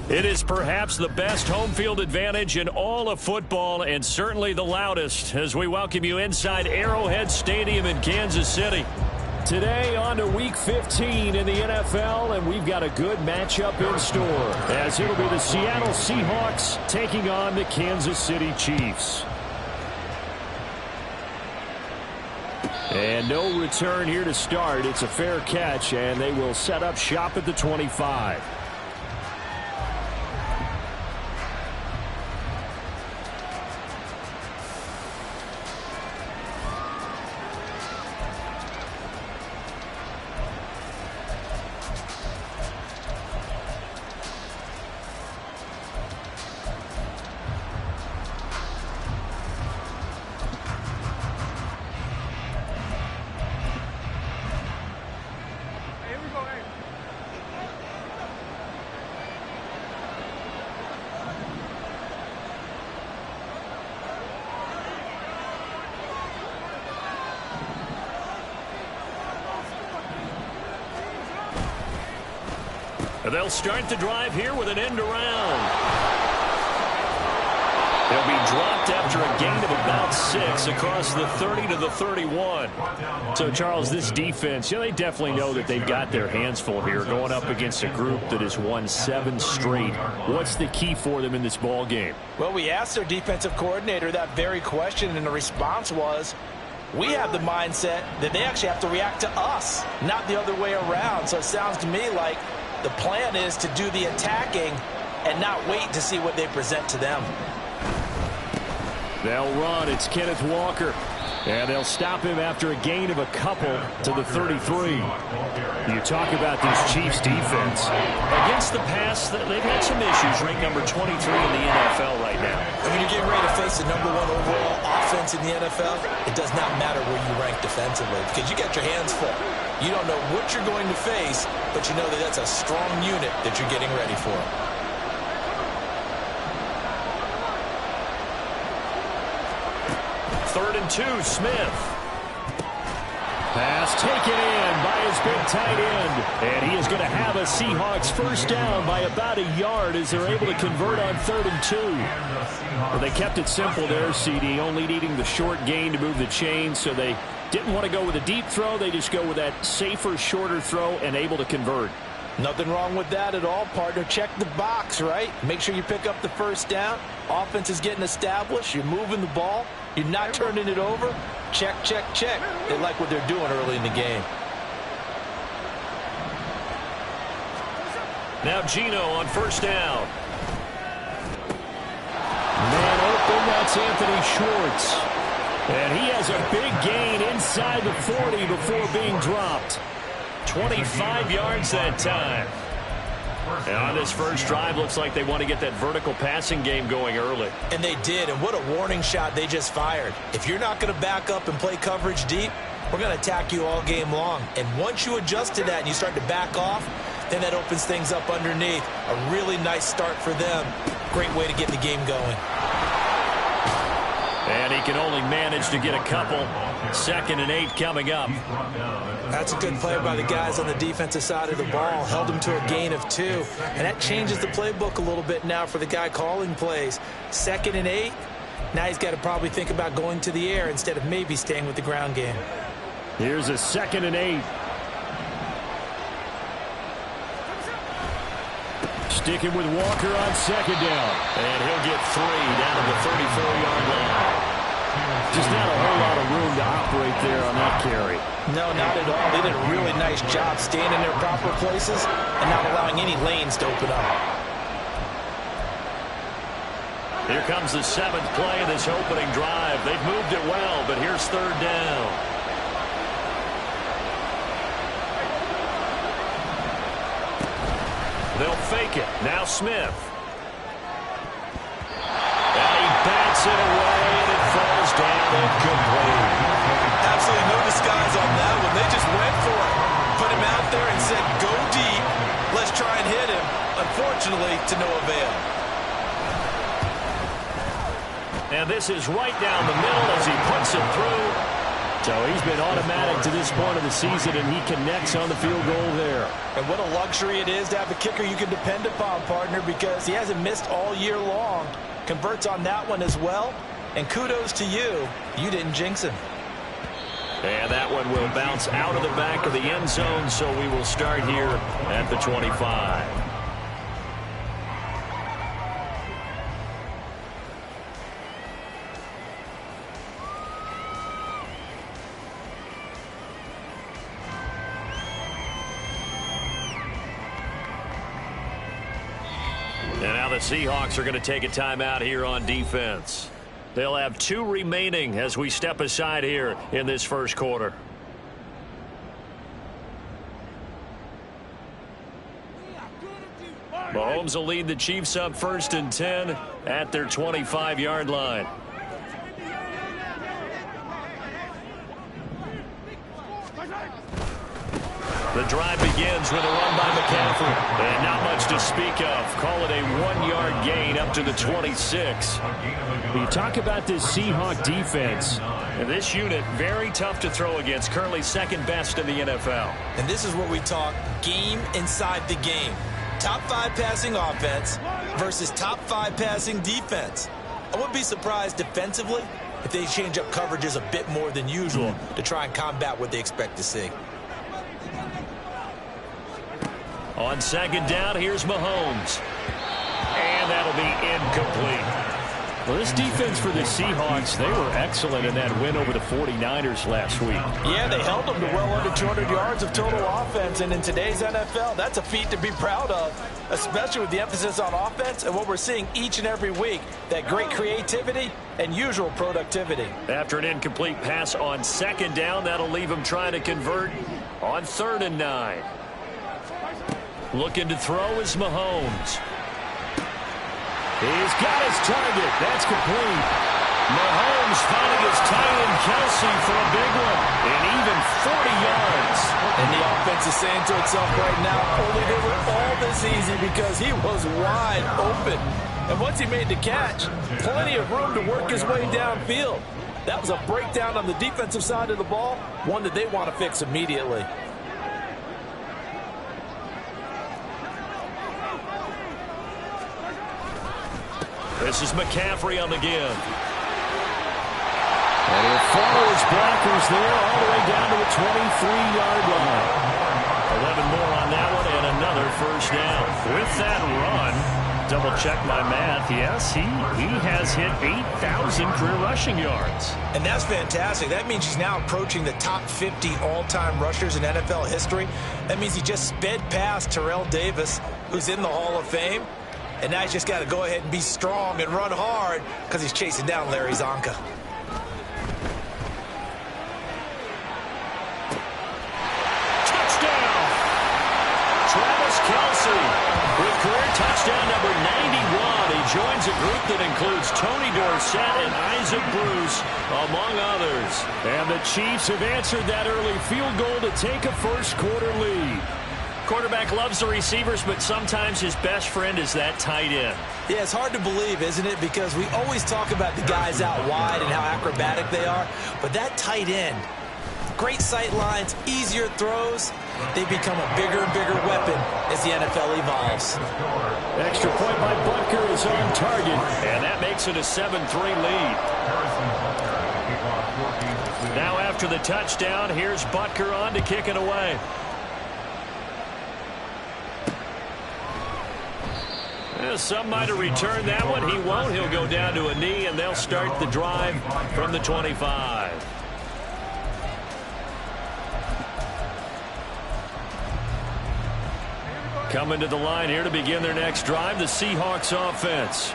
It is perhaps the best home field advantage in all of football and certainly the loudest as we welcome you inside Arrowhead Stadium in Kansas City. Today on to Week 15 in the NFL, and we've got a good matchup in store as it'll be the Seattle Seahawks taking on the Kansas City Chiefs. And no return here to start. It's a fair catch, and they will set up shop at the 25. They'll start the drive here with an end around. They'll be dropped after a gain of about 6 across the 30 to the 31. So, Charles, this defense, they definitely know that they've got their hands full here going up against a group that has won 7 straight. What's the key for them in this ball game? Well, we asked their defensive coordinator that very question, and the response was, we have the mindset that they actually have to react to us, not the other way around. So it sounds to me like the plan is to do the attacking and not wait to see what they present to them. They'll run. It's Kenneth Walker. And they'll stop him after a gain of a couple to the 33. You talk about this Chiefs defense. Against the pass, they've had some issues. Ranked number 23 in the NFL right now. And when you're getting ready to face the #1 overall offense in the NFL, it does not matter where you rank defensively because you got your hands full. You don't know what you're going to face, but you know that that's a strong unit that you're getting ready for. Third and 2, Smith. Pass taken in by his big tight end. And he is going to have a Seahawks first down by about a yard as they're able to convert on 3rd and 2. Well, they kept it simple there, CD, only needing the short gain to move the chain, so they didn't want to go with a deep throw. They just go with that safer, shorter throw and able to convert. Nothing wrong with that at all, partner. Check the box, right? Make sure you pick up the first down. Offense is getting established. You're moving the ball. You're not turning it over. Check, check, check. They like what they're doing early in the game. Now Gino on first down. Man open, that's Anthony Schwartz. And he has a big gain inside the 40 before being dropped. 25 yards that time. And on this first drive, looks like they want to get that vertical passing game going early. And they did, and what a warning shot they just fired. If you're not going to back up and play coverage deep, we're going to attack you all game long. And once you adjust to that and you start to back off, then that opens things up underneath. A really nice start for them. Great way to get the game going. And he can only manage to get a couple. 2nd and 8 coming up. That's a good play by the guys on the defensive side of the ball. Held him to a gain of 2. And that changes the playbook a little bit now for the guy calling plays. 2nd and 8. Now he's got to probably think about going to the air instead of maybe staying with the ground game. Here's a 2nd and 8. Sticking with Walker on 2nd down. And he'll get 3 down to the 34-yard line. Just not a whole lot of room to operate there on that carry. No, not at all. They did a really nice job staying in their proper places and not allowing any lanes to open up. Here comes the 7th play of this opening drive. They've moved it well, but here's 3rd down. They'll fake it. Now Smith. And he bats it away, and it falls down incomplete. Absolutely no disguise on that one. They just went for it. Put him out there and said, go deep. Let's try and hit him. Unfortunately, to no avail. And this is right down the middle as he puts it through. So he's been automatic to this point of the season, and he connects on the field goal there. And what a luxury it is to have a kicker you can depend upon, partner, because he hasn't missed all year long. Converts on that one as well. And kudos to you. You didn't jinx him. And that one will bounce out of the back of the end zone, so we will start here at the 25. And now the Seahawks are going to take a timeout here on defense. They'll have 2 remaining as we step aside here in this first quarter. Mahomes will lead the Chiefs up 1st and 10 at their 25-yard line. The drive begins with a run by McCaffrey. And not much to speak of. Call it a 1-yard gain up to the 26. You talk about this Seahawk defense. And this unit, very tough to throw against. Currently second best in the NFL. And this is what we talk game inside the game. Top 5 passing offense versus top 5 passing defense. I wouldn't be surprised defensively if they change up coverages a bit more than usual to try and combat what they expect to see. On 2nd down, here's Mahomes. And that'll be incomplete. Well, this defense for the Seahawks, they were excellent in that win over the 49ers last week. Yeah, they held them to well under 200 yards of total offense, and in today's NFL, that's a feat to be proud of, especially with the emphasis on offense and what we're seeing each and every week, that great creativity and usual productivity. After an incomplete pass on 2nd down, that'll leave him trying to convert on 3rd and 9. Looking to throw is Mahomes. He's got his target. That's complete. Mahomes finding his tight end Kelsey for a big one. And even 40 yards. And the offense is saying to itself right now, only they were all this easy because he was wide open. And once he made the catch, plenty of room to work his way downfield. That was a breakdown on the defensive side of the ball, one that they want to fix immediately. This is McCaffrey on the give. And he'll follow his blockers there all the way down to the 23-yard line. 11 more on that one and another 1st down. With that run, double check my math. Yes, he has hit 8,000 career rushing yards. And that's fantastic. That means he's now approaching the top 50 all-time rushers in NFL history. That means he just sped past Terrell Davis, who's in the Hall of Fame. And now he's just got to go ahead and be strong and run hard because he's chasing down Larry Zonka. Touchdown! Travis Kelsey with career touchdown number 91. He joins a group that includes Tony Dorsett and Isaac Bruce, among others. And the Chiefs have answered that early field goal to take a first-quarter lead. Quarterback loves the receivers, but sometimes his best friend is that tight end. Yeah, it's hard to believe, isn't it? Because we always talk about the guys out wide and how acrobatic they are. But that tight end, great sight lines, easier throws, they become a bigger and bigger weapon as the NFL evolves. Extra point by Butker is on target. And that makes it a 7-3 lead. Now after the touchdown, here's Butker on to kick it away. Some might have returned that one. He won't. He'll go down to a knee, and they'll start the drive from the 25. Coming to the line here to begin their next drive, the Seahawks offense.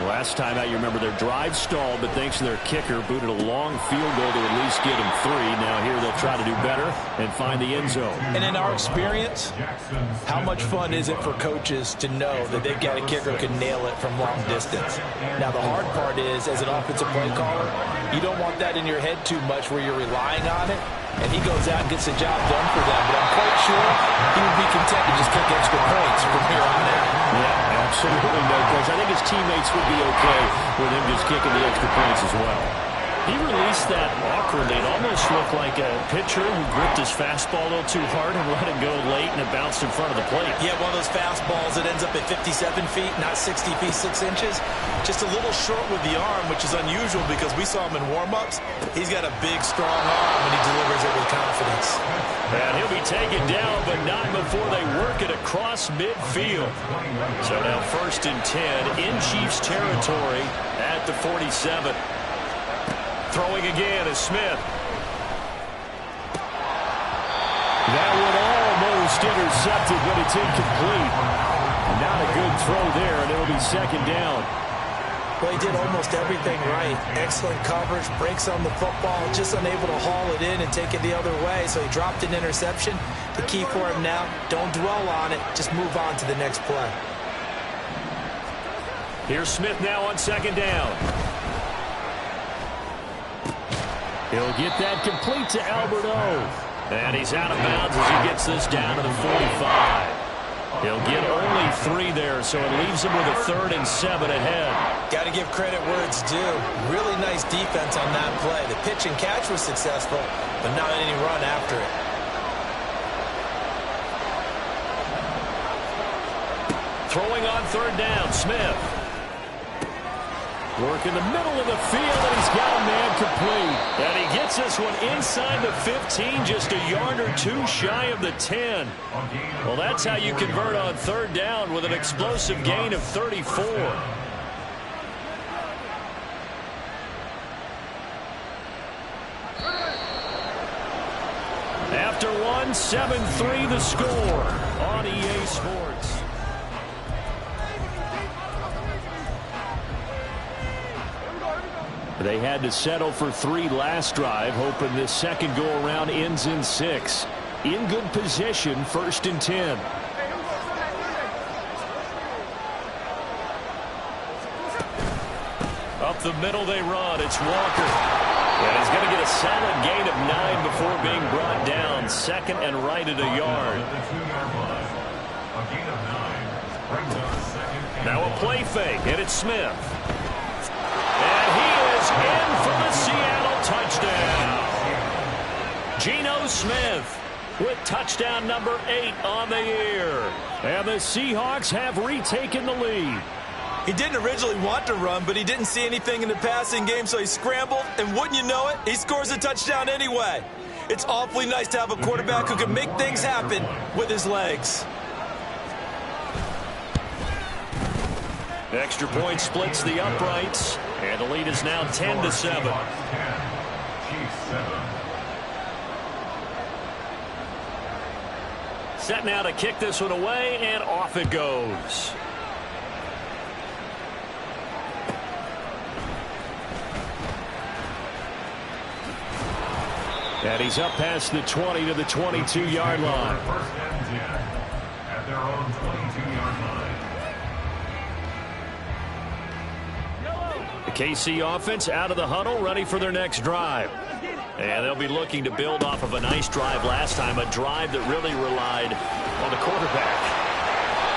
Last time out, you remember their drive stalled, but thanks to their kicker, booted a long field goal to at least get them 3. Now here they'll try to do better and find the end zone. And in our experience, how much fun is it for coaches to know that they've got a kicker who can nail it from long distance? Now the hard part is, as an offensive play caller, you don't want that in your head too much where you're relying on it, and he goes out and gets the job done for them. But I'm quite sure he would be content to just kick extra points from here on out. Yeah, absolutely no, Coach. I think his teammates would be okay with him just kicking the extra points as well. He released that awkwardly. It almost looked like a pitcher who gripped his fastball a little too hard and let it go late, and it bounced in front of the plate. Yeah, one of those fastballs that ends up at 57 feet, not 60 feet, 6 inches. Just a little short with the arm, which is unusual because we saw him in warm-ups. He's got a big, strong arm, and he delivers it with confidence. And he'll be taken down, but not before they work it across midfield. So now 1st and 10 in Chiefs territory at the 47. Throwing again is Smith. That one almost intercepted, but it's incomplete. Not a good throw there, and it'll be 2nd down. Well, he did almost everything right. Excellent coverage, breaks on the football, just unable to haul it in and take it the other way. So he dropped an interception. The key for him now, don't dwell on it. Just move on to the next play. Here's Smith now on 2nd down. He'll get that complete to Alberto. And he's out of bounds as he gets this down to the 45. He'll get only 3 there, so it leaves him with a 3rd and 7 ahead. Got to give credit where it's due. Really nice defense on that play. The pitch and catch was successful, but not any run after it. Throwing on 3rd down, Smith. Work in the middle of the field, and he's got a man complete. And he gets this one inside the 15, just a yard or 2 shy of the 10. Well, that's how you convert on 3rd down with an explosive gain of 34. After 1, 7-3 the score on EA Sports. They had to settle for 3 last drive, hoping this second go-around ends in 6. In good position, 1st and 10. Up the middle they run. It's Walker. And he's going to get a solid gain of 9 before being brought down. 2nd and right at a yard. Now a play fake, and it's Smith. And he is in for the Seattle touchdown. Geno Smith with touchdown number 8 on the year. And the Seahawks have retaken the lead. He didn't originally want to run, but he didn't see anything in the passing game, so he scrambled, and wouldn't you know it, he scores a touchdown anyway. It's awfully nice to have a quarterback who can make things happen with his legs. Extra point splits the uprights, and the lead is now 10-7. Set now to kick this one away, and off it goes. And he's up past the 20 to the 22-yard line. First and 10 at their own 22-yard line. The KC offense out of the huddle, ready for their next drive. And they'll be looking to build off of a nice drive last time, a drive that really relied on the quarterback.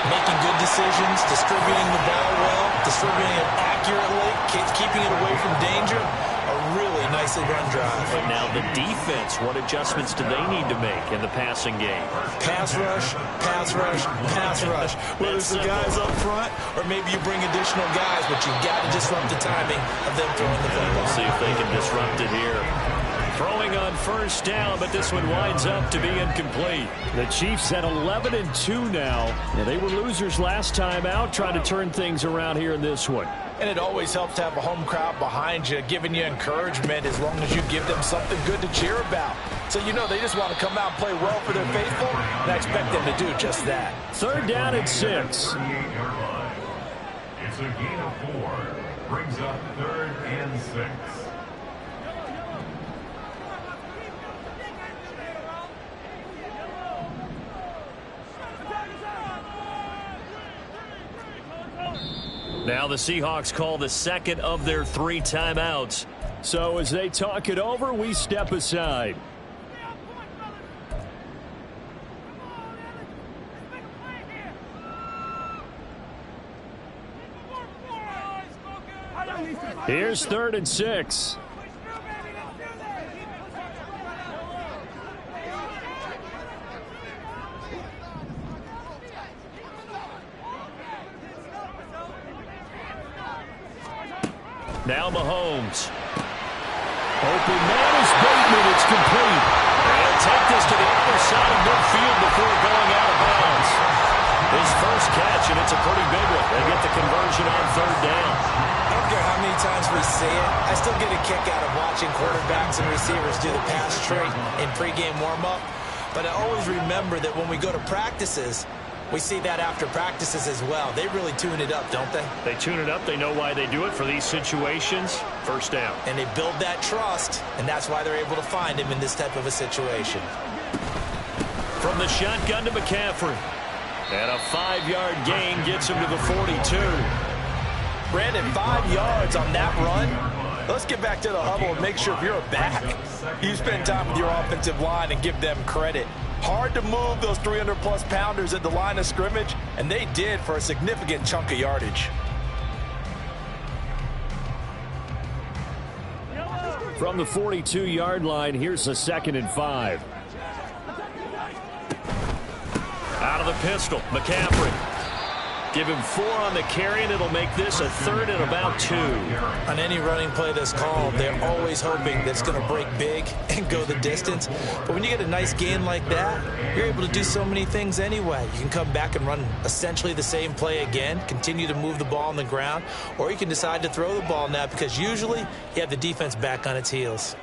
Making good decisions, distributing the ball well, distributing it accurately, keeping it away from danger. A really nicely run drive. But now the defense, what adjustments do they need to make in the passing game? Pass rush, pass rush, pass rush. Whether it's the guys up front or maybe you bring additional guys, but you've got to disrupt the timing of them throwing the football. We'll see if they can disrupt it here. Throwing on first down, but this one winds up to be incomplete. The Chiefs at 11-2 now. Yeah, they were losers last time out, trying to turn things around here in this one. And it always helps to have a home crowd behind you, giving you encouragement as long as you give them something good to cheer about. So you know they just want to come out and play well for their faithful, and I expect them to do just that. 3rd down and 6. It's a gain of 4. Brings up 3rd and 6. Now the Seahawks call the second of their 3 timeouts. So as they talk it over, we step aside. Here's 3rd and 6. Now Mahomes. Open man is Bateman. It's complete. And take this to the other side of midfield before going out of bounds. His first catch, and it's a pretty big one. They get the conversion on third down. I don't care how many times we see it. I still get a kick out of watching quarterbacks and receivers do the pass trait in pregame warm-up. But I always remember that when we go to practices, we see that after practices as well. They really tune it up, don't they? They tune it up. They know why they do it for these situations. First down. And they build that trust, and that's why they're able to find him in this type of a situation. From the shotgun to McCaffrey. And a 5-yard gain gets him to the 42. Brandon, 5 yards on that run. Let's get back to the huddle and make sure if you're a back, you spend time with your offensive line and give them credit. Hard to move those 300-plus pounders at the line of scrimmage, and they did for a significant chunk of yardage. From the 42-yard line, here's a 2nd and 5. Out of the pistol, McCaffrey. Give him 4 on the carry, and it'll make this a 3rd and about 2. On any running play that's called, they're always hoping that it's going to break big and go the distance. But when you get a nice gain like that, you're able to do so many things anyway. You can come back and run essentially the same play again, continue to move the ball on the ground, or you can decide to throw the ball now because usually you have the defense back on its heels.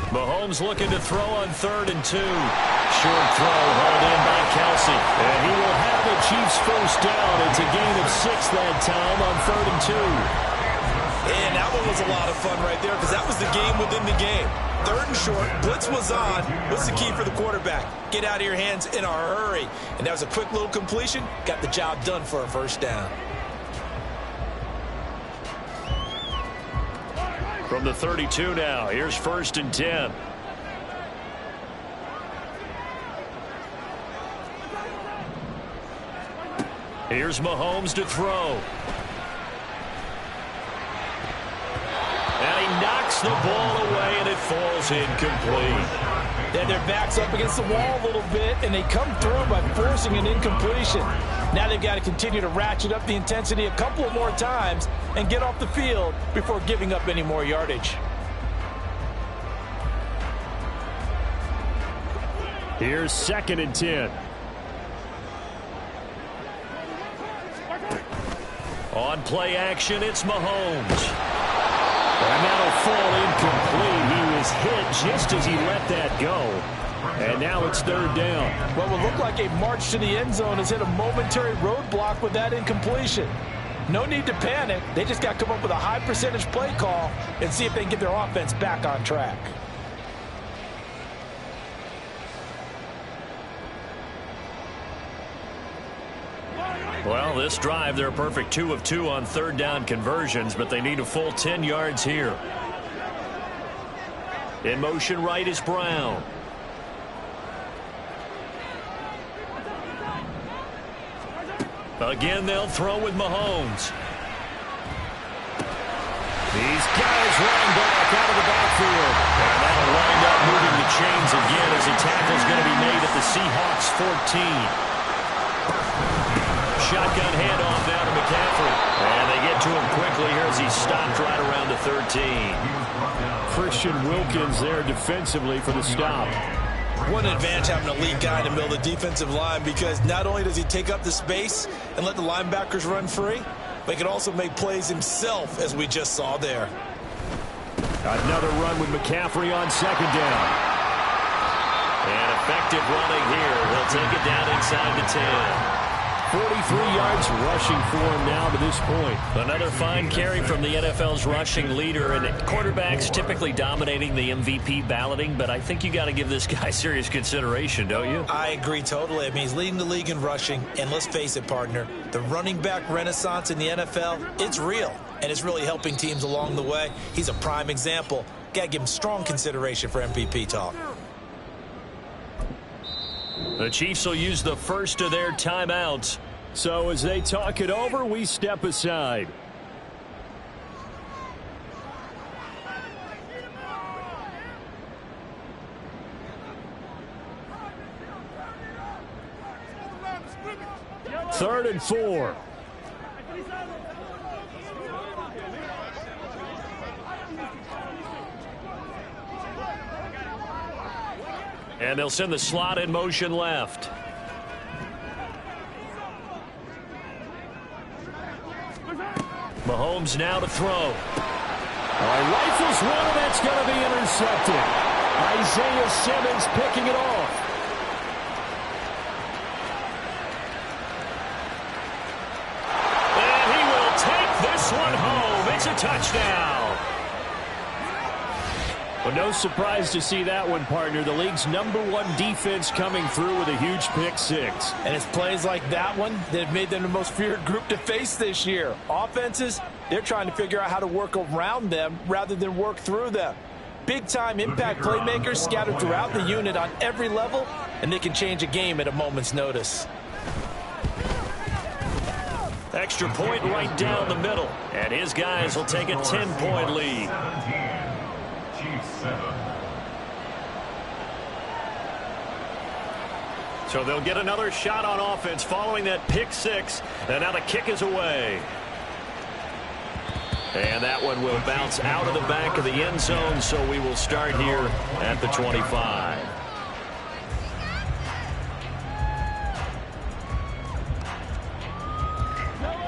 Mahomes looking to throw on 3rd and 2. Short throw hauled in by Kelsey. And he will have the Chiefs first down. It's a gain of 6 that time on 3rd and 2. And that one was a lot of fun right there because that was the game within the game. 3rd and short, blitz was on. What's the key for the quarterback? Get out of your hands in a hurry. And that was a quick little completion. Got the job done for a first down. From the 32 now, here's 1st and 10. Here's Mahomes to throw. And he knocks the ball away, and it falls incomplete. Then their back's up against the wall a little bit, and they come through by forcing an incompletion. Now they've got to continue to ratchet up the intensity a couple of more times and get off the field before giving up any more yardage. Here's 2nd and 10. On play action, it's Mahomes. And that'll fall incomplete. He was hit just as he let that go. And now it's 3rd down. What will look like a march to the end zone has hit a momentary roadblock with that incompletion. No need to panic. They just got to come up with a high percentage play call and see if they can get their offense back on track. Well, this drive, they're a perfect 2 of 2 on 3rd down conversions, but they need a full 10 yards here. In motion right is Brown. Again, they'll throw with Mahomes. These guys running back out of the backfield. And that'll wind up moving the chains again as a tackle's going to be made at the Seahawks 14. Shotgun handoff now to McCaffrey. And they get to him quickly here as he stopped right around the 13. Christian Wilkins there defensively for the stop. What an advantage having a lead guy in the middle of the defensive line because not only does he take up the space and let the linebackers run free, but he can also make plays himself, as we just saw there. Another run with McCaffrey on 2nd down. And effective running here. They'll take it down inside the 10. 43 yards rushing for him now to this point. Another fine carry from the NFL's rushing leader, and quarterbacks typically dominating the MVP balloting, but I think you got to give this guy serious consideration, don't you? I agree totally. I mean, he's leading the league in rushing, and let's face it, partner, the running back renaissance in the NFL, it's real, and it's really helping teams along the way. He's a prime example. Got to give him strong consideration for MVP talk. The Chiefs will use the first of their timeouts. So as they talk it over, we step aside. Third and 4. And they'll send the slot in motion left. Mahomes now to throw. Rifles one, and that's going to be intercepted. Isaiah Simmons picking it off. And he will take this one home. It's a touchdown. Well, no surprise to see that one, partner. The league's #1 defense coming through with a huge pick six. And it's plays like that one that have made them the most feared group to face this year. Offenses, they're trying to figure out how to work around them rather than work through them. Big-time impact playmakers scattered throughout the unit on every level, and they can change a game at a moment's notice. Extra point right down the middle. And his guys will take a 10-point lead. So they'll get another shot on offense following that pick six. And now the kick is away. And that one will bounce out of the back of the end zone, so we will start here at the 25.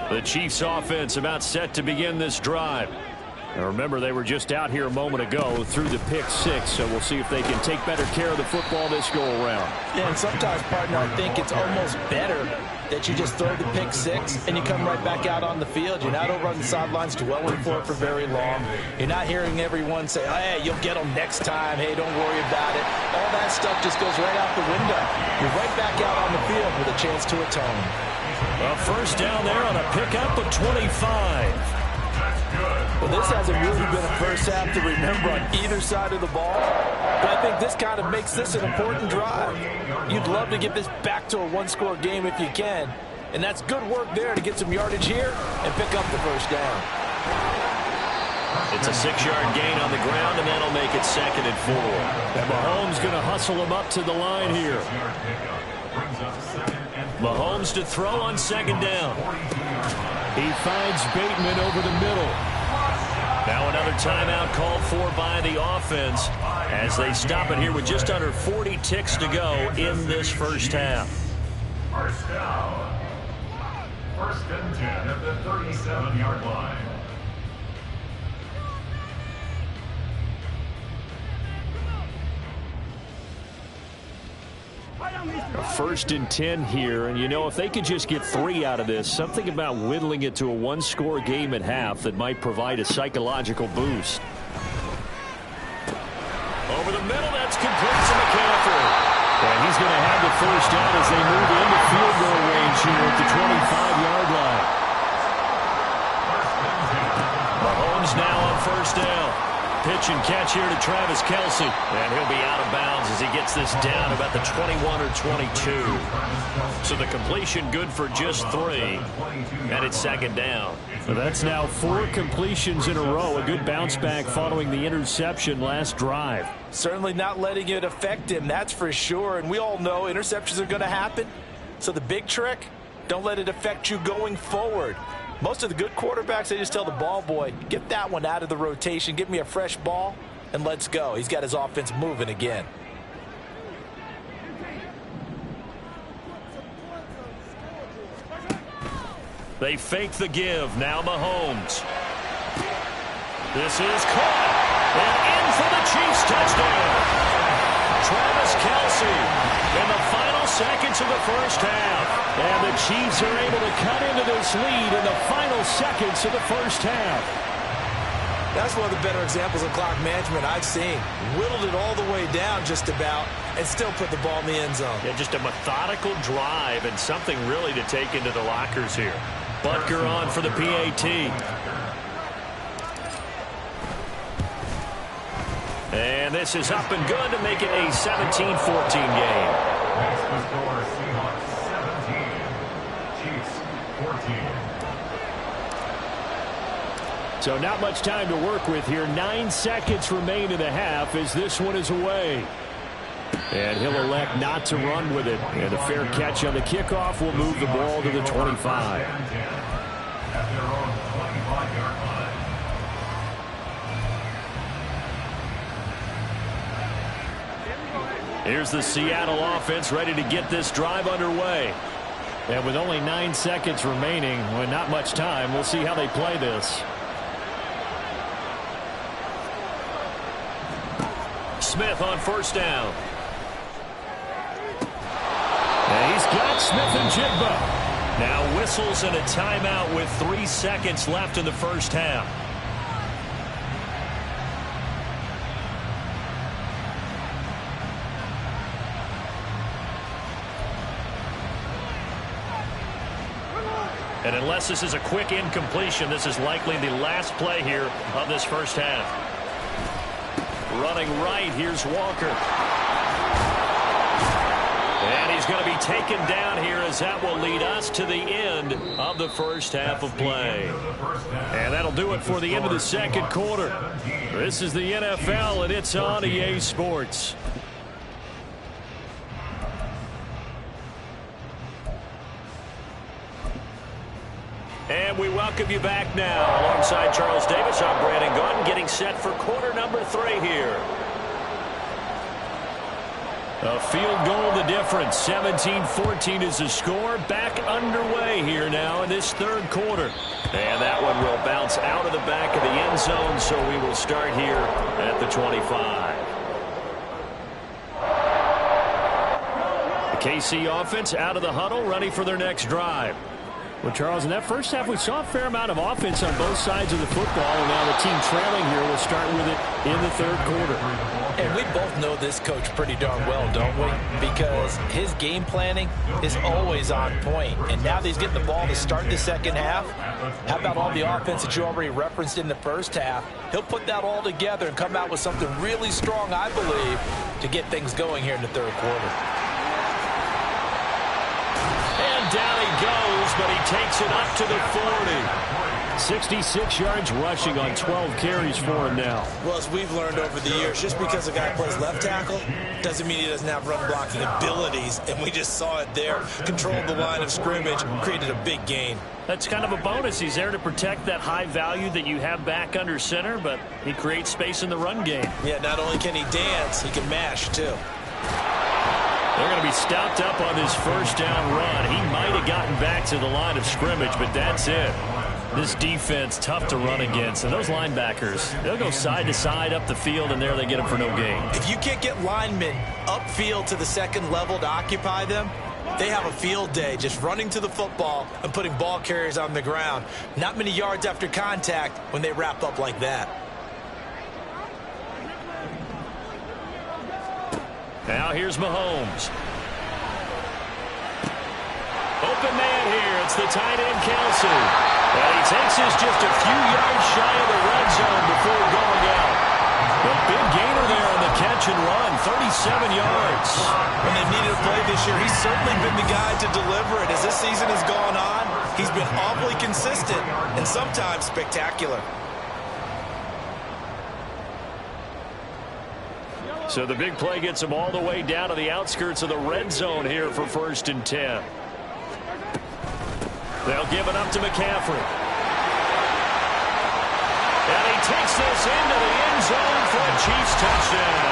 The Chiefs offense about set to begin this drive. And remember, they were just out here a moment ago through the pick six, so we'll see if they can take better care of the football this go around. Yeah, and sometimes, partner, I think it's almost better that you just throw the pick six and you come right back out on the field. You're not over on the sidelines dwelling for it for very long. You're not hearing everyone say, oh, hey, you'll get them next time. Hey, don't worry about it. All that stuff just goes right out the window. You're right back out on the field with a chance to atone. A first down there on a pickup of 25. Well, this hasn't really been a first half to remember on either side of the ball. But I think this kind of makes this an important drive. You'd love to get this back to a one-score game if you can. And that's good work there to get some yardage here and pick up the first down. It's a 6-yard gain on the ground, and that'll make it 2nd and 4. And Mahomes going to hustle him up to the line here. Mahomes to throw on 2nd down. He finds Bateman over the middle. Now another timeout called for by the offense as they stop it here with just under 40 ticks to go in this first half. First down. 1st and 10 at the 37-yard line. A 1st and 10 here, and you know, if they could just get 3 out of this, something about whittling it to a one-score game at half that might provide a psychological boost. Over the middle, that's complete to McCaffrey. And he's going to have the first down as they move into field goal range here at the 25-yard line. Mahomes now on 1st down. Pitch and catch here to Travis Kelce. And he'll be out of bounds as he gets this down about the 21 or 22. So the completion good for just 3. And it's 2nd down. So that's now 4 completions in a row. A good bounce back following the interception last drive. Certainly not letting it affect him, that's for sure. And we all know interceptions are going to happen. So the big trick, don't let it affect you going forward. Most of the good quarterbacks, they just tell the ball boy, get that one out of the rotation, give me a fresh ball, and let's go. He's got his offense moving again. They fake the give. Now Mahomes. This is caught. And in for the Chiefs touchdown. Travis Kelce in the final seconds of the first half. And the Chiefs are able to cut into this lead in the final seconds of the first half. That's one of the better examples of clock management I've seen. Whittled it all the way down just about and still put the ball in the end zone. Yeah, just a methodical drive and something really to take into the lockers here. Butker on for the PAT. And this is up and good to make it a 17-14 game. Next to score, Seahawks 17, Chiefs 14. So not much time to work with here. 9 seconds remain in the half as this one is away. And he'll elect not to run with it. And a fair catch on the kickoff will move the ball to the 25. Here's the Seattle offense ready to get this drive underway. And with only 9 seconds remaining, with not much time, we'll see how they play this. Smith on first down. And he's got Smith and Jigba. Now whistles and a timeout with 3 seconds left in the first half. And unless this is a quick incompletion, this is likely the last play here of this first half. Running right, here's Walker. And he's going to be taken down here as that will lead us to the end of the first half of play. And that'll do it for the end of the second quarter. This is the NFL, and it's on EA Sports. And we welcome you back now. Alongside Charles Davis, I'm Brandon Gaudin, getting set for quarter number 3 here. A field goal the difference. 17-14 is the score. Back underway here now in this third quarter. And that one will bounce out of the back of the end zone, so we will start here at the 25. The KC offense out of the huddle, ready for their next drive. Well, Charles, in that first half, we saw a fair amount of offense on both sides of the football, and now the team trailing here will start with it in the third quarter. And we both know this coach pretty darn well, don't we? Because his game planning is always on point. And now that he's getting the ball to start the second half, how about all the offense that you already referenced in the first half? He'll put that all together and come out with something really strong, I believe, to get things going here in the third quarter. And down he goes, but he takes it up to the 40. 66 yards rushing on 12 carries for him now. Well, as we've learned over the years, just because a guy plays left tackle doesn't mean he doesn't have run blocking abilities, and we just saw it there. Controlled the line of scrimmage, created a big gain. That's kind of a bonus. He's there to protect that high value that you have back under center, but he creates space in the run game. Yeah, not only can he dance, he can mash, too. They're going to be stopped up on this first down run. He might have gotten back to the line of scrimmage, but that's it. This defense, tough to run against. And those linebackers, they'll go side to side up the field, and there they get them for no gain. If you can't get linemen upfield to the second level to occupy them, they have a field day just running to the football and putting ball carriers on the ground. Not many yards after contact when they wrap up like that. Now here's Mahomes. Open man here. It's the tight end, Kelsey. And he takes this just a few yards shy of the red zone before going out. A big gainer there on the catch and run, 37 yards. When they needed a play this year, he's certainly been the guy to deliver it. As this season has gone on, he's been awfully consistent and sometimes spectacular. So the big play gets him all the way down to the outskirts of the red zone here for 1st and 10. They'll give it up to McCaffrey. And he takes this into the end zone for a Chiefs touchdown.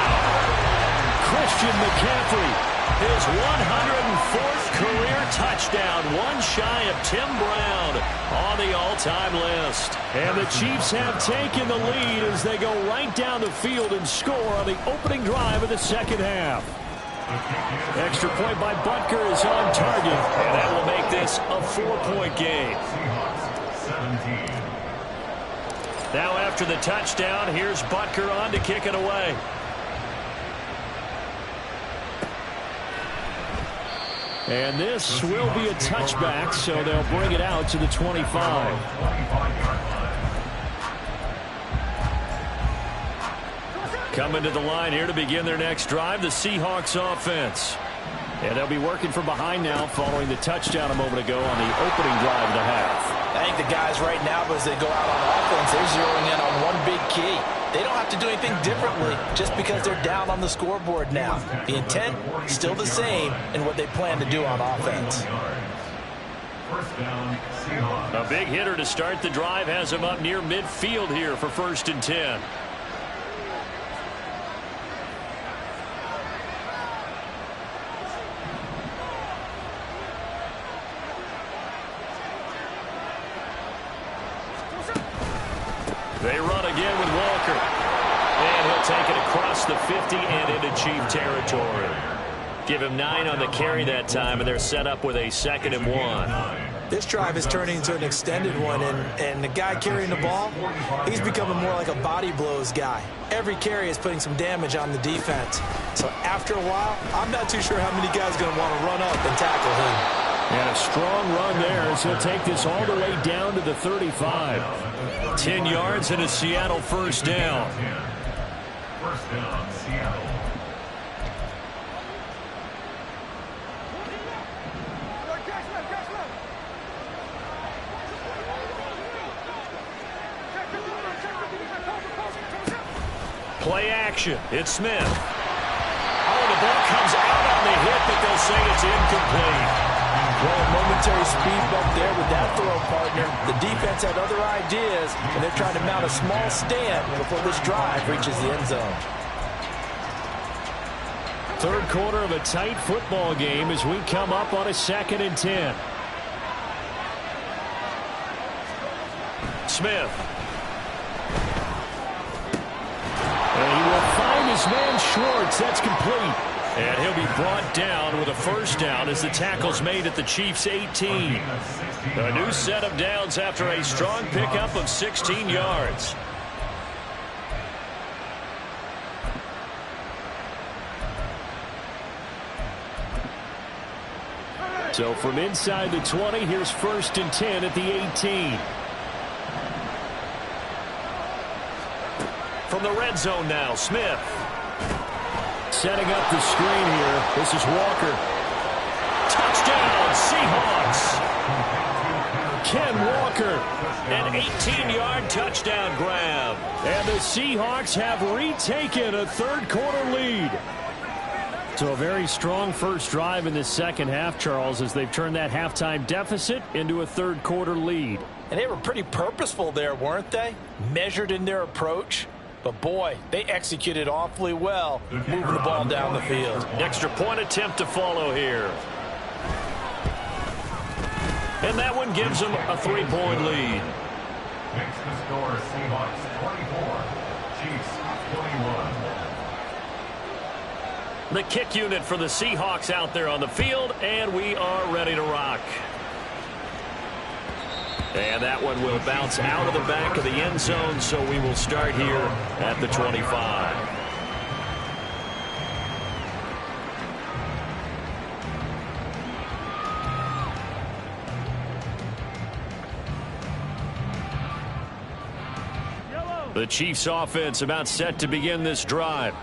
Christian McCaffrey, his 104th career touchdown, one shy of Tim Brown on the all-time list. And the Chiefs have taken the lead as they go right down the field and score on the opening drive of the second half. Extra point by Butker is on target, and that will make this a 4-point game. Now after the touchdown, here's Butker on to kick it away. And this will be a touchback, so they'll bring it out to the 25. Coming to the line here to begin their next drive, the Seahawks offense. And they'll be working from behind now following the touchdown a moment ago on the opening drive of the half. I think the guys right now, as they go out on offense, they're zeroing in on one big key. They don't have to do anything differently just because they're down on the scoreboard now. The intent still the same in what they plan to do on offense. A big hitter to start the drive has him up near midfield here for 1st and 10. They run again with Walker. And he'll take it across the 50 and into Chief territory. Give him 9 on the carry that time, and they're set up with a 2nd and 1. This drive is turning into an extended one, and the guy carrying the ball, he's becoming more like a body blows guy. Every carry is putting some damage on the defense. So after a while, I'm not too sure how many guys are going to want to run up and tackle him. And a strong run there as he'll take this all the way down to the 35. 10 yards and a Seattle first down. First down, Seattle. Play action. It's Smith. Oh, the ball comes out on the hit, but they'll say it's incomplete. Well, a momentary speed bump there with that throw, partner. The defense had other ideas, and they're trying to mount a small stand before this drive reaches the end zone. Third quarter of a tight football game as we come up on a 2nd and 10. Smith. And he will find his man Schwartz. That's complete. And he'll be brought down with a first down as the tackle's made at the Chiefs' 18. A new set of downs after a strong pickup of 16 yards. So from inside the 20, here's 1st and 10 at the 18. From the red zone now, Smith. Setting up the screen here. This is Walker. Touchdown, Seahawks. Ken Walker. An 18-yard touchdown grab. And the Seahawks have retaken a third quarter lead. So a very strong first drive in the second half, Charles, as they've turned that halftime deficit into a third quarter lead. And they were pretty purposeful there, weren't they? Measured in their approach. But, boy, they executed awfully well, moving the ball down the field. Extra point attempt to follow here. And that one gives them a 3-point lead. Makes the score Seahawks 24, Chiefs 21. The kick unit for the Seahawks out there on the field, and we are ready to rock. And that one will bounce out of the back of the end zone, so we will start here at the 25. The Chiefs offense about set to begin this drive.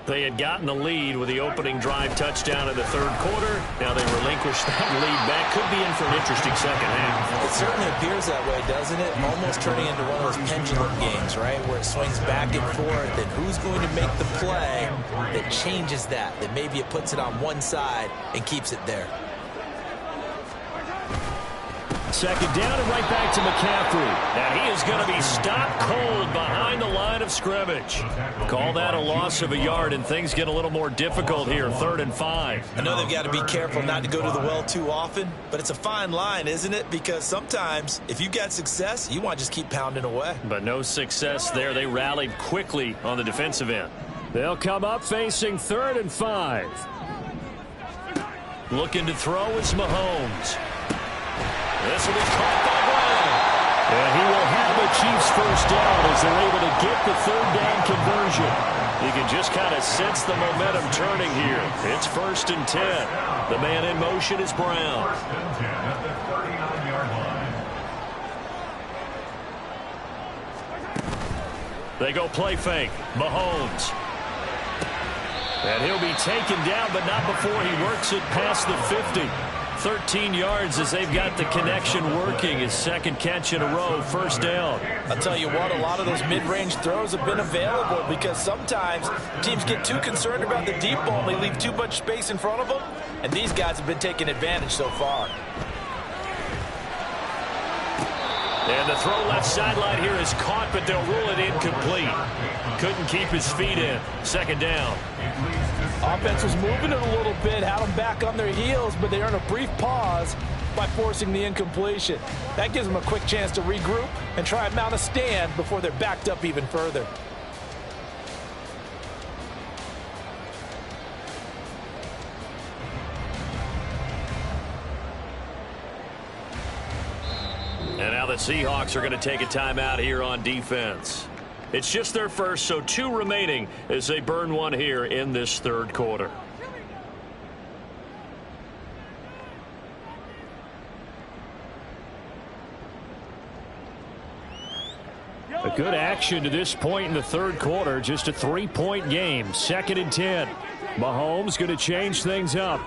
They had gotten the lead with the opening drive touchdown in the third quarter. Now they relinquish that lead back. Could be in for an interesting second half. It certainly appears that way, doesn't it? Almost turning into one of those pendulum games, right, where it swings back and forth, and who's going to make the play that changes that maybe it puts it on one side and keeps it there. Second down and right back to McCaffrey. Now he is going to be stopped cold behind the line of scrimmage. Call that a loss of a yard, and things get a little more difficult here, 3rd and 5. I know they've got to be careful not to go to the well too often, but it's a fine line, isn't it? Because sometimes if you got success, you want to just keep pounding away. But no success there. They rallied quickly on the defensive end. They'll come up facing 3rd and 5. Looking to throw is Mahomes. This will be caught by Brown. And he will have the Chiefs first down as they're able to get the 3rd down conversion. You can just kind of sense the momentum turning here. It's 1st and 10. The man in motion is Brown. 1st and 10 at the 39-yard line. They go play fake. Mahomes. And he'll be taken down, but not before he works it past the 50. 13 yards as they've got the connection working. His second catch in a row, first down. I'll tell you what, a lot of those mid-range throws have been available because sometimes teams get too concerned about the deep ball and they leave too much space in front of them, and these guys have been taking advantage so far. And the throw left sideline here is caught, but they'll rule it incomplete. Couldn't keep his feet in. Second down. Offense was moving it a little bit, had them back on their heels, but they earn a brief pause, by forcing the incompletion. That gives them a quick chance to regroup and try and mount a stand before they're backed up even further. And now the Seahawks are going to take a timeout here on defense. It's just their first, so 2 remaining as they burn one here in this third quarter. A good action to this point in the third quarter. Just a 3-point game. 2nd and 10. Mahomes going to change things up.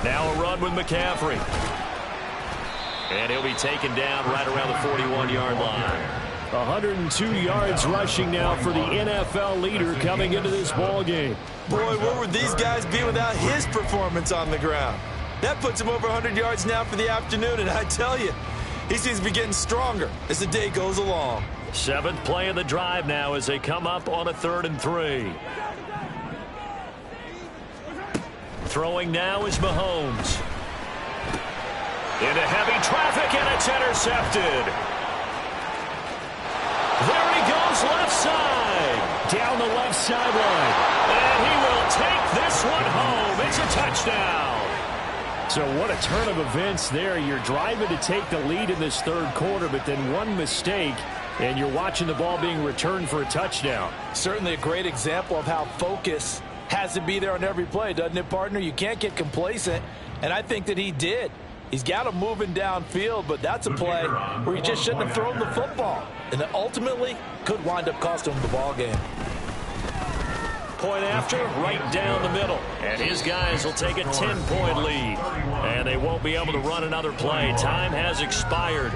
Now a run with McCaffrey. And he'll be taken down right around the 41-yard line. 102 yards rushing now for the NFL leader coming into this ball game. Boy, where would these guys be without his performance on the ground? That puts him over 100 yards now for the afternoon, and I tell you, he seems to be getting stronger as the day goes along. 7th play of the drive now as they come up on a 3rd and 3. Throwing now is Mahomes. Into heavy traffic, and it's intercepted. There he goes, left side. Down the left sideline. And he will take this one home. It's a touchdown. So what a turn of events there. You're driving to take the lead in this third quarter, but then one mistake, and you're watching the ball being returned for a touchdown. Certainly a great example of how focus has to be there on every play, doesn't it, partner? You can't get complacent, and I think that he did. He's got him moving downfield, but that's a play where he just shouldn't have thrown the football, and it ultimately could wind up costing him the ball game. Point after, right down the middle. And his guys will take a 10-point lead. And they won't be able to run another play. Time has expired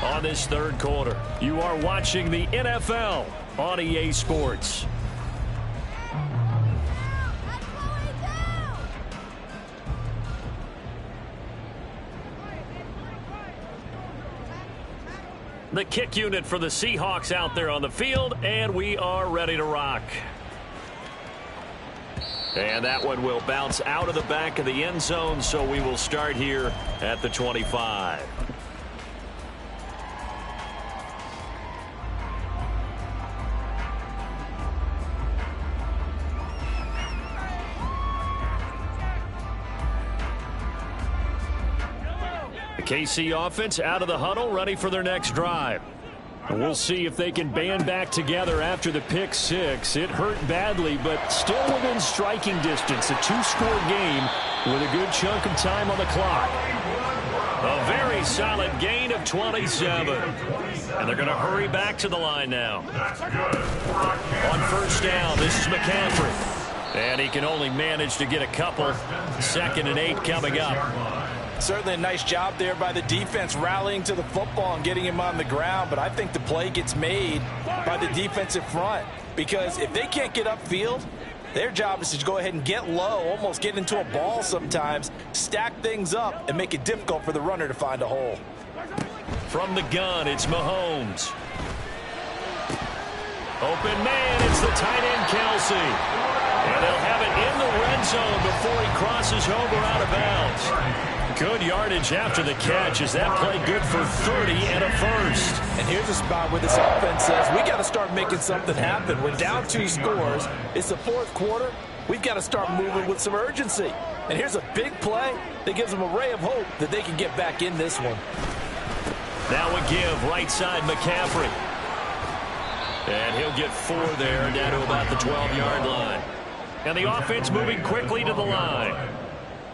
on this third quarter. You are watching the NFL on EA Sports. The kick unit for the Seahawks out there on the field, and we are ready to rock. And that one will bounce out of the back of the end zone, so we will start here at the 25. The KC offense out of the huddle, ready for their next drive. And we'll see if they can band back together after the pick six. It hurt badly, but still within striking distance. A 2-score game with a good chunk of time on the clock. A very solid gain of 27. And they're going to hurry back to the line now. On first down, this is McCaffrey. And he can only manage to get a couple. 2nd and 8 coming up. Certainly a nice job there by the defense rallying to the football and getting him on the ground, but I think the play gets made by the defensive front because if they can't get upfield, their job is to go ahead and get low, almost get into a ball sometimes, stack things up, and make it difficult for the runner to find a hole. From the gun, it's Mahomes. Open man, it's the tight end Kelsey. And they'll have it in the red zone before he crosses over out of bounds. Good yardage after the catch. Is that play good for 30 and a first? And here's a spot where this offense says, we got to start making something happen. We're down 2 scores. It's the fourth quarter. We've got to start moving with some urgency. And here's a big play that gives them a ray of hope that they can get back in this one. Now a give, right side McCaffrey. And he'll get 4 there, down to about the 12-yard line. And the offense moving quickly to the line.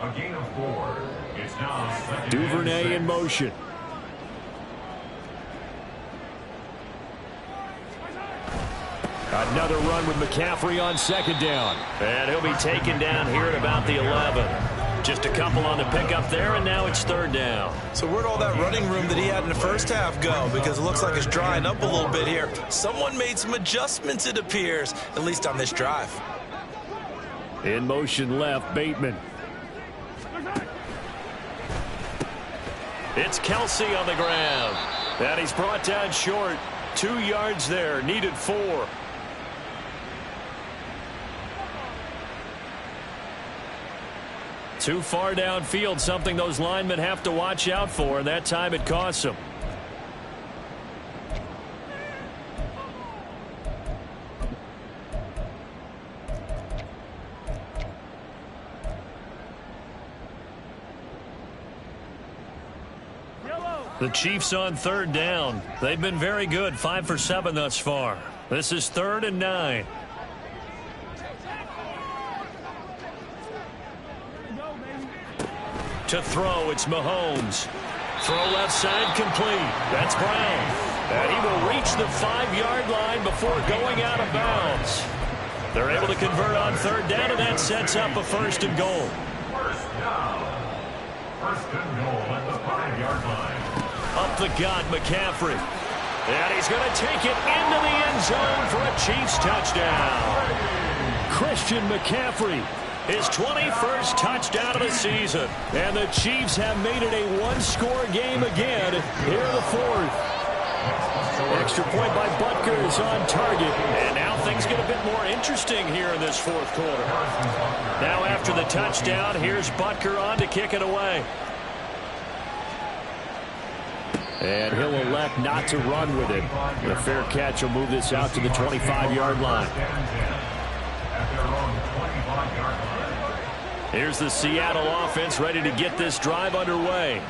A gain of 4. It's now Duvernay in motion. Another run with McCaffrey on 2nd down. And he'll be taken down here at about the 11. Just a couple on the pickup there, and now it's 3rd down. So where'd all that running room that he had in the first half go? Because it looks like it's drying up a little bit here. Someone made some adjustments, it appears, at least on this drive. In motion left, Bateman. It's Kelsey on the ground. And he's brought down short. 2 yards there, needed 4. Too far downfield, something those linemen have to watch out for, and that time it costs them. The Chiefs on third down. They've been very good, 5 for 7 thus far. This is 3rd and 9. To throw, it's Mahomes. Throw left side complete. That's Brown. And he will reach the 5-yard line before going out of bounds. They're able to convert on third down, and that sets up a 1st and goal. First down. 1st and goal at the 5-yard line. Up the gut, McCaffrey. And he's going to take it into the end zone for a Chiefs touchdown. Christian McCaffrey, his 21st touchdown of the season. And the Chiefs have made it a one-score game again here in the 4th. Extra point by Butker is on target. And now things get a bit more interesting here in this 4th quarter. Now after the touchdown, here's Butker on to kick it away. And he'll elect not to run with it. The fair catch will move this out to the 25-yard line. Here's the Seattle offense ready to get this drive underway.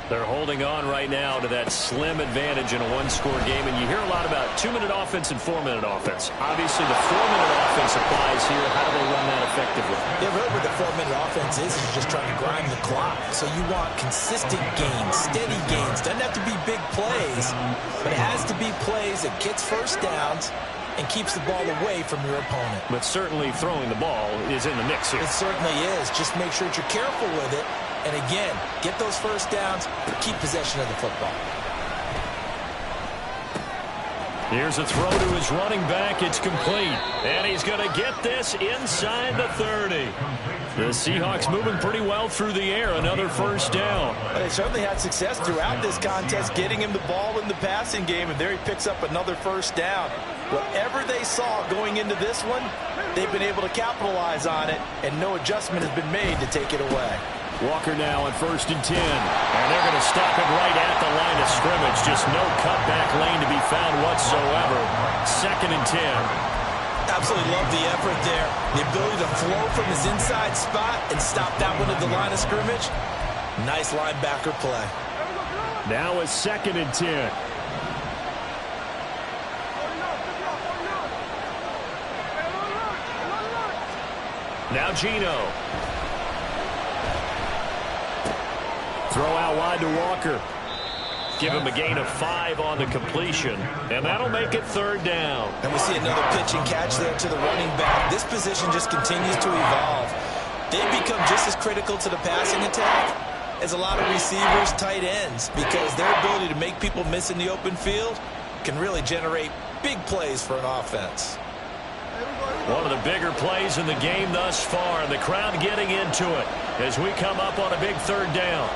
They're holding on right now to that slim advantage in a one-score game. And you hear a lot about 2-minute offense and 4-minute offense. Obviously, the 4-minute offense applies here. How do they run that effectively? Yeah, really what the 4-minute offense is just trying to grind the clock. So you want consistent gains, steady gains. Doesn't have to be big plays, but it has to be plays that gets first downs and keeps the ball away from your opponent. But certainly throwing the ball is in the mix here. It certainly is. Just make sure that you're careful with it. And again, get those first downs, keep possession of the football. Here's a throw to his running back. It's complete. And he's going to get this inside the 30. The Seahawks moving pretty well through the air. Another first down. They certainly had success throughout this contest, getting him the ball in the passing game, and there he picks up another first down. Whatever they saw going into this one, they've been able to capitalize on it, and no adjustment has been made to take it away. Walker now on 1st and 10. And they're going to stop it right at the line of scrimmage. Just no cutback lane to be found whatsoever. 2nd and 10. Absolutely love the effort there. The ability to flow from his inside spot and stop that one at the line of scrimmage. Nice linebacker play. Now a 2nd and 10. Now Geno. Throw out wide to Walker. Give him a gain of 5 on the completion. And that'll make it 3rd down. And we see another pitch and catch there to the running back. This position just continues to evolve. They become just as critical to the passing attack as a lot of receivers, tight ends, because their ability to make people miss in the open field can really generate big plays for an offense. One of the bigger plays in the game thus far. And the crowd getting into it as we come up on a big 3rd down.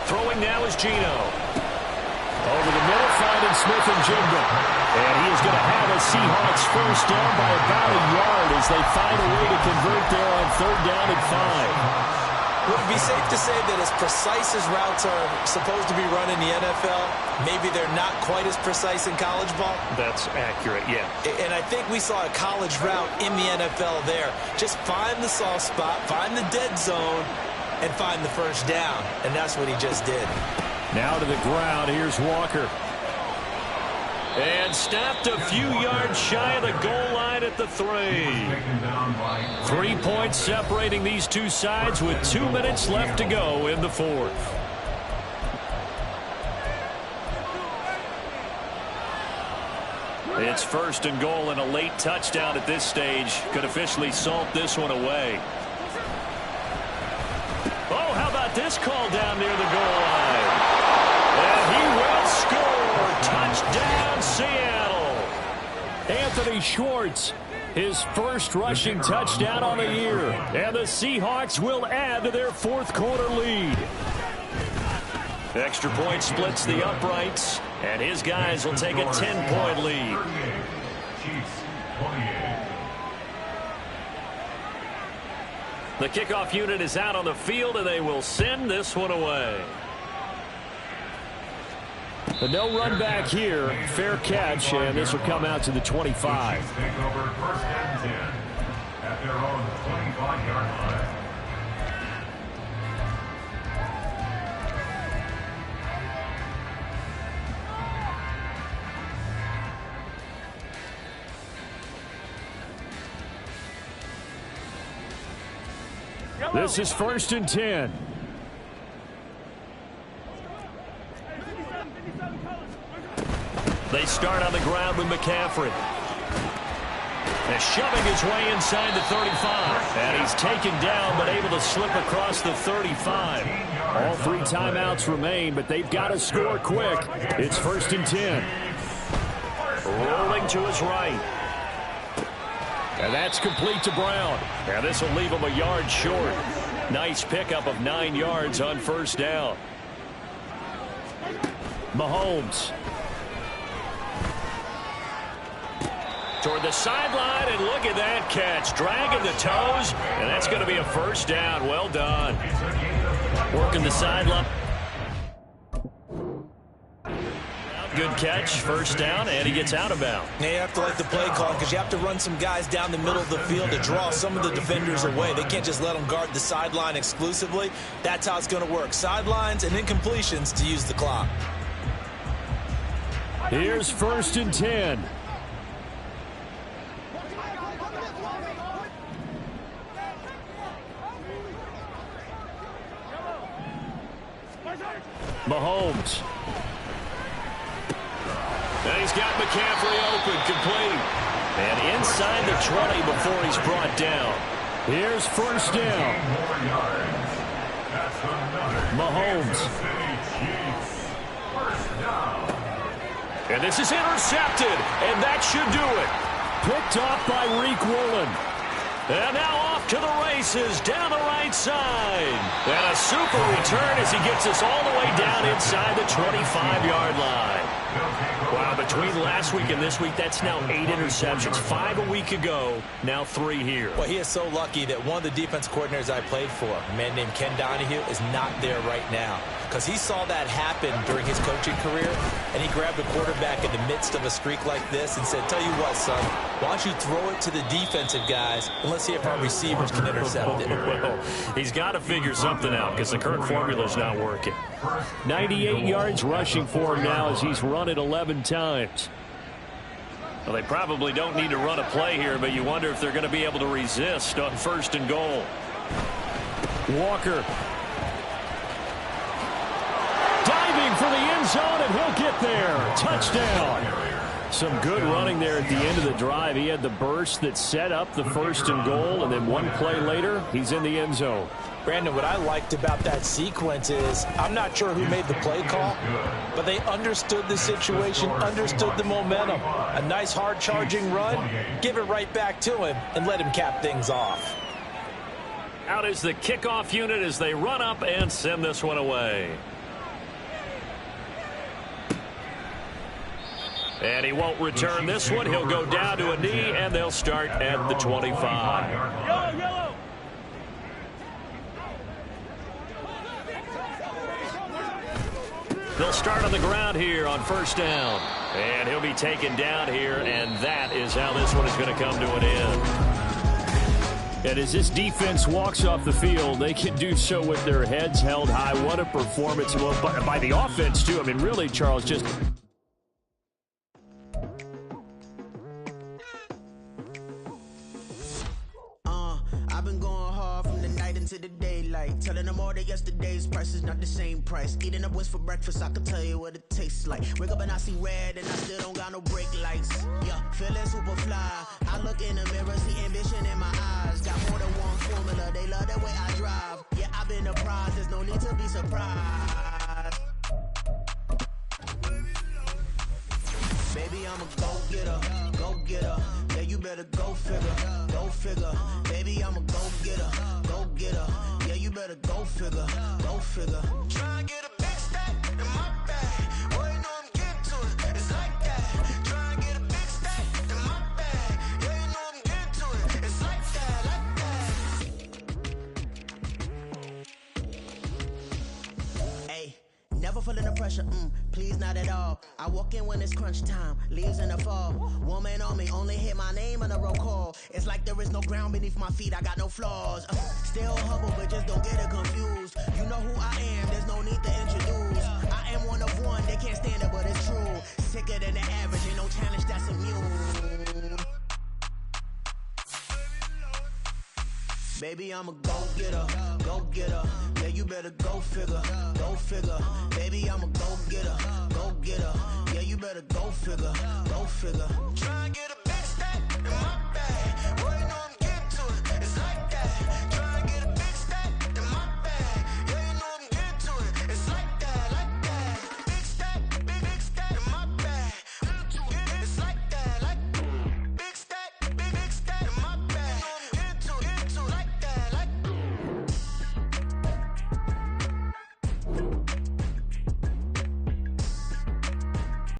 Throwing now is Geno. Over the middle, finding Smith-Njigba. And he is going to have a Seahawks first down by about a yard as they find a way to convert there on 3rd down and 5. Would it be safe to say that as precise as routes are supposed to be run in the NFL, maybe they're not quite as precise in college ball? That's accurate, yeah. And I think we saw a college route in the NFL there. Just find the soft spot, find the dead zone, and find the first down. And that's what he just did. Now to the ground. Here's Walker. And stopped a few yards shy of the goal line at the 3. 3 points separating these two sides with 2 minutes left to go in the 4th. It's 1st and goal, and a late touchdown at this stage could officially salt this one away. Oh, how about this call down near the goal line? And he will score. Touchdown, Seattle. Anthony Schwartz, his first rushing touchdown on the year. And the Seahawks will add to their 4th quarter lead. Extra point splits the uprights, and his guys will take a 10-point lead. The kickoff unit is out on the field, and they will send this one away. The no run back here. Fair catch, and this will come out to the 25. Take over first and 10 at their own 25-yard line. This is first and 10. They start on the ground with McCaffrey. They're shoving his way inside the 35. And he's taken down, but able to slip across the 35. All 3 timeouts remain, but they've got to score quick. It's first and 10. Rolling to his right. And that's complete to Brown. Now this will leave him a yard short. Nice pickup of 9 yards on first down. Mahomes. Toward the sideline, and look at that catch. Dragging the toes, and that's going to be a first down. Well done. Working the sideline. Good catch, first down, and he gets out of bounds. Now you have to like the play call because you have to run some guys down the middle of the field to draw some of the defenders away. They can't just let them guard the sideline exclusively. That's how it's going to work. Sidelines and incompletions to use the clock. Here's first and 10. Mahomes. And he's got McCaffrey open, complete. And inside the 20 before he's brought down. Here's first down. Mahomes. And this is intercepted, and that should do it. Picked off by Reek Woolen. And now off to the races down the right side. And a super return as he gets us all the way down inside the 25-yard line. Wow, between last week and this week, that's now 8 interceptions. 5 a week ago, now 3 here. Well, he is so lucky that one of the defense coordinators I played for, a man named Ken Donahue, is not there right now. Because he saw that happen during his coaching career, and he grabbed a quarterback in the midst of a streak like this and said, tell you what, son, why don't you throw it to the defensive guys, and let's see if our receivers can intercept it. Well, he's got to figure something out because the current formula's not working. 98 yards rushing for him now as he's run it 11 times. Well, they probably don't need to run a play here, but you wonder if they're going to be able to resist on first and goal. Walker. Diving for the end zone, and he'll get there. Touchdown. Some good running there at the end of the drive. He had the burst that set up the first and goal, and then one play later, he's in the end zone. Brandon, what I liked about that sequence is I'm not sure who made the play call, but they understood the situation, understood the momentum. A nice hard-charging run, give it right back to him, and let him cap things off. Out is the kickoff unit as they run up and send this one away. And he won't return this one. He'll go down to a knee, and they'll start at the 25. Yellow. They'll start on the ground here on first down. And he'll be taken down here, and that is how this one is going to come to an end. And as this defense walks off the field, they can do so with their heads held high. What a performance by the offense, too. I mean, really, Charles, just... I've been going hard from the night into the daylight, telling them all that yesterday's price is not the same price. Eating up what's for breakfast, I can tell you what it tastes like. Wake up and I see red and I still don't got no brake lights. Yeah, feeling super fly. I look in the mirror, see ambition in my eyes. Got more than one formula, they love the way I drive. Yeah, I've been apprised, there's no need to be surprised. Baby, I'm a go-getter, go-getter. Yeah, you better go figure, go figure. Baby, I'm a go-getter, go-getter. Yeah, you better go figure, go figure. Try and get a big stack in my bag. Boy, you know I'm getting to it, it's like that. Try and get a big stack in my bag. Yeah, you know I'm getting to it, it's like that, like that. never feeling the pressure, please not at all. I walk in when it's crunch time, leaves in the fall. Woman on me, only hit my name on a roll call. It's like there is no ground beneath my feet, I got no flaws. Still humble, but just don't get it confused. You know who I am, there's no need to introduce. I am one of one, they can't stand it, but it's true. Sicker than the average, ain't no challenge that's immune. Baby, I'm a go-getter, go-getter. Yeah, you better go figure, go figure. Baby, I'm a go-getter, go-getter. Yeah, you better go figure, go figure. Try and get